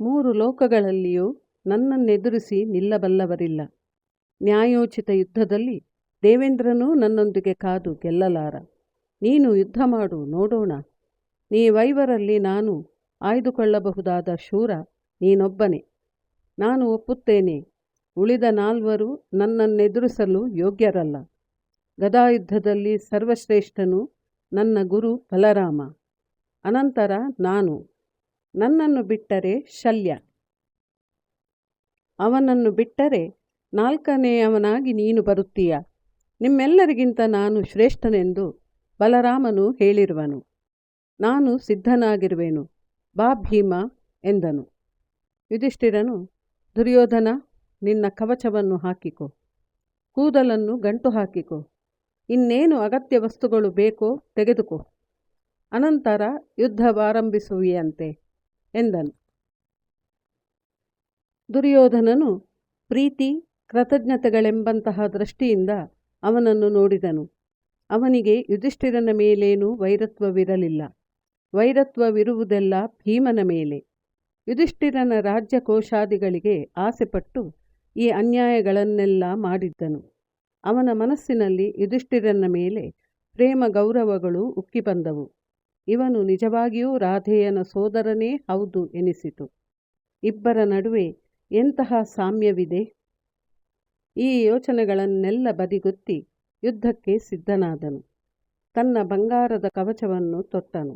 ಮೂರು ಲೋಕಗಳಲ್ಲಿಯೂ ನನ್ನನ್ನೆದುರಿಸಿ ನಿಲ್ಲಬಲ್ಲವರಿಲ್ಲ. ನ್ಯಾಯೋಚಿತ ಯುದ್ಧದಲ್ಲಿ ದೇವೇಂದ್ರನೂ ನನ್ನೊಂದಿಗೆ ಕಾದು ಗೆಲ್ಲಲಾರ. ನೀನು ಯುದ್ಧ ಮಾಡು, ನೋಡೋಣ. ನೀವೈವರಲ್ಲಿ ನಾನು ಆಯ್ದುಕೊಳ್ಳಬಹುದಾದ ಶೂರ ನೀನೊಬ್ಬನೇ. ನಾನು ಒಪ್ಪುತ್ತೇನೆ. ಉಳಿದ ನಾಲ್ವರು ನನ್ನನ್ನೆದುರಿಸಲು ಯೋಗ್ಯರಲ್ಲ. ಗದಾಯುದ್ಧದಲ್ಲಿ ಸರ್ವಶ್ರೇಷ್ಠನು ನನ್ನ ಗುರು ಬಲರಾಮ. ಅನಂತರ ನಾನು. ನನ್ನನ್ನು ಬಿಟ್ಟರೆ ಶಲ್ಯ. ಅವನನ್ನು ಬಿಟ್ಟರೆ ನಾಲ್ಕನೆಯವನಾಗಿ ನೀನು ಬರುತ್ತೀಯ. ನಿಮ್ಮೆಲ್ಲರಿಗಿಂತ ನಾನು ಶ್ರೇಷ್ಠನೆಂದು ಬಲರಾಮನು ಹೇಳಿರುವನು. ನಾನು ಸಿದ್ಧನಾಗಿರುವೆನು. ಬಾ ಭೀಮ ಎಂದನು. ಯುಧಿಷ್ಠಿರನು, ದುರ್ಯೋಧನ, ನಿನ್ನ ಕವಚವನ್ನು ಹಾಕಿಕೊ, ಕೂದಲನ್ನು ಗಂಟು ಹಾಕಿಕೊ, ಇನ್ನೇನು ಅಗತ್ಯ ವಸ್ತುಗಳು ಬೇಕೋ ತೆಗೆದುಕೋ, ಅನಂತರ ಯುದ್ಧವಾರಂಭಿಸುವಿಯಂತೆ ಎಂದನು. ದುರ್ಯೋಧನನು ಪ್ರೀತಿ ಕೃತಜ್ಞತೆಗಳೆಂಬಂತಹ ದೃಷ್ಟಿಯಿಂದ ಅವನನ್ನು ನೋಡಿದನು. ಅವನಿಗೆ ಯುಧಿಷ್ಠಿರನ ಮೇಲೇನೂ ವೈರತ್ವವಿರಲಿಲ್ಲ. ವೈರತ್ವವಿರುವುದೆಲ್ಲ ಭೀಮನ ಮೇಲೆ. ಯುಧಿಷ್ಠಿರನ ರಾಜ್ಯಕೋಶಾದಿಗಳಿಗೆ ಆಸೆಪಟ್ಟು ಈ ಅನ್ಯಾಯಗಳನ್ನೆಲ್ಲ ಮಾಡಿದ್ದನು. ಅವನ ಮನಸ್ಸಿನಲ್ಲಿ ಯುಧಿಷ್ಠಿರನ ಮೇಲೆ ಪ್ರೇಮ ಗೌರವಗಳು ಉಕ್ಕಿ ಬಂದವು. ಇವನು ನಿಜವಾಗಿಯೂ ರಾಧೇಯನ ಸೋದರನೇ ಹೌದು ಎನಿಸಿತು. ಇಬ್ಬರ ನಡುವೆ ಎಂತಹ ಸಾಮ್ಯವಿದೆ! ಈ ಯೋಚನೆಗಳನ್ನೆಲ್ಲ ಬದಿಗೊತ್ತಿ ಯುದ್ಧಕ್ಕೆ ಸಿದ್ಧನಾದನು. ತನ್ನ ಬಂಗಾರದ ಕವಚವನ್ನು ತೊಟ್ಟನು.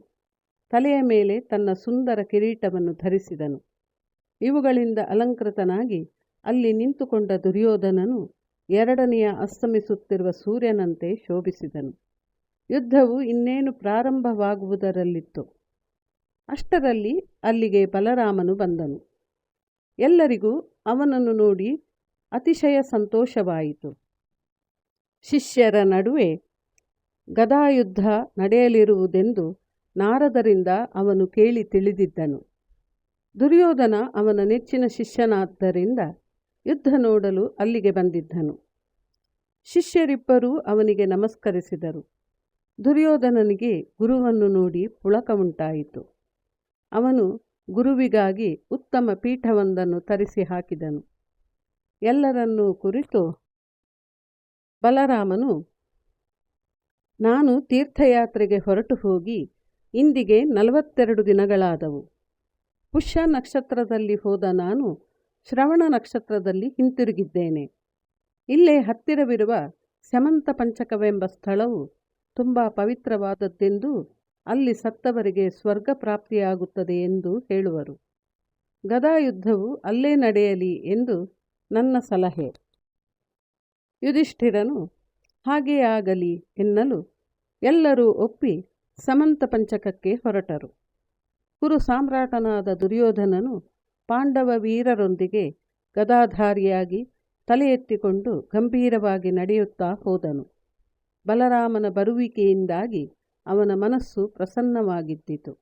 ತಲೆಯ ಮೇಲೆ ತನ್ನ ಸುಂದರ ಕಿರೀಟವನ್ನು ಧರಿಸಿದನು. ಇವುಗಳಿಂದ ಅಲಂಕೃತನಾಗಿ ಅಲ್ಲಿ ನಿಂತುಕೊಂಡ ದುರ್ಯೋಧನನು ಎರಡನೆಯ ಅಸ್ತಮಿಸುತ್ತಿರುವ ಸೂರ್ಯನಂತೆ ಶೋಭಿಸಿದನು. ಯುದ್ಧವು ಇನ್ನೇನು ಪ್ರಾರಂಭವಾಗುವುದರಲ್ಲಿತ್ತು. ಅಷ್ಟರಲ್ಲಿ ಅಲ್ಲಿಗೆ ಬಲರಾಮನು ಬಂದನು. ಎಲ್ಲರಿಗೂ ಅವನನ್ನು ನೋಡಿ ಅತಿಶಯ ಸಂತೋಷವಾಯಿತು. ಶಿಷ್ಯರ ನಡುವೆ ಗದಾಯುದ್ಧ ನಡೆಯಲಿರುವುದೆಂದು ನಾರದರಿಂದ ಅವನು ಕೇಳಿ ತಿಳಿದಿದ್ದನು. ದುರ್ಯೋಧನ ಅವನ ನೆಚ್ಚಿನ ಶಿಷ್ಯನಾದ್ದರಿಂದ ಯುದ್ಧ ನೋಡಲು ಅಲ್ಲಿಗೆ ಬಂದಿದ್ದನು. ಶಿಷ್ಯರಿಬ್ಬರೂ ಅವನಿಗೆ ನಮಸ್ಕರಿಸಿದರು. ದುರ್ಯೋಧನನಿಗೆ ಗುರುವನ್ನು ನೋಡಿ ಪುಳಕ ಉಂಟಾಯಿತು. ಅವನು ಗುರುವಿಗಾಗಿ ಉತ್ತಮ ಪೀಠವೊಂದನ್ನು ತರಿಸಿ ಹಾಕಿದನು. ಎಲ್ಲರನ್ನೂ ಕುರಿತು ಬಲರಾಮನು, ನಾನು ತೀರ್ಥಯಾತ್ರೆಗೆ ಹೊರಟು ಹೋಗಿ ಇಂದಿಗೆ 42 ದಿನಗಳಾದವು. ಪುಷ್ಯ ನಕ್ಷತ್ರದಲ್ಲಿ ಹೋದ ನಾನು ಶ್ರವಣ ನಕ್ಷತ್ರದಲ್ಲಿ ಹಿಂತಿರುಗಿದ್ದೇನೆ. ಇಲ್ಲೇ ಹತ್ತಿರವಿರುವ ಸ್ಯಮಂತ ಪಂಚಕವೆಂಬ ಸ್ಥಳವು ತುಂಬ ಪವಿತ್ರವಾದದ್ದೆಂದೂ ಅಲ್ಲಿ ಸತ್ತವರಿಗೆ ಸ್ವರ್ಗ ಪ್ರಾಪ್ತಿಯಾಗುತ್ತದೆ ಎಂದು ಹೇಳುವರು. ಗದಾಯುದ್ಧವು ಅಲ್ಲೇ ನಡೆಯಲಿ ಎಂದು ನನ್ನ ಸಲಹೆ. ಯುಧಿಷ್ಠಿರನು ಹಾಗೆಯೇ ಆಗಲಿ ಎನ್ನಲು ಎಲ್ಲರೂ ಒಪ್ಪಿ ಸಮಂತ ಪಂಚಕಕ್ಕೆ ಹೊರಟರು. ಕುರು ಸಾಮ್ರಾಟನಾದ ದುರ್ಯೋಧನನು ಪಾಂಡವ ವೀರರೊಂದಿಗೆ ಗದಾಧಾರಿಯಾಗಿ ತಲೆ ಎತ್ತಿಕೊಂಡು ಗಂಭೀರವಾಗಿ ನಡೆಯುತ್ತಾ ಹೋದನು. ಬಲರಾಮನ ಬರುವಿಕೆಯಿಂದಾಗಿ ಅವನ ಮನಸ್ಸು ಪ್ರಸನ್ನವಾಗಿದ್ದಿತು.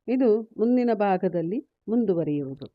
ಇದು ಮುಂದಿನ ಭಾಗದಲ್ಲಿ ಮುಂದುವರಿಯುವುದು.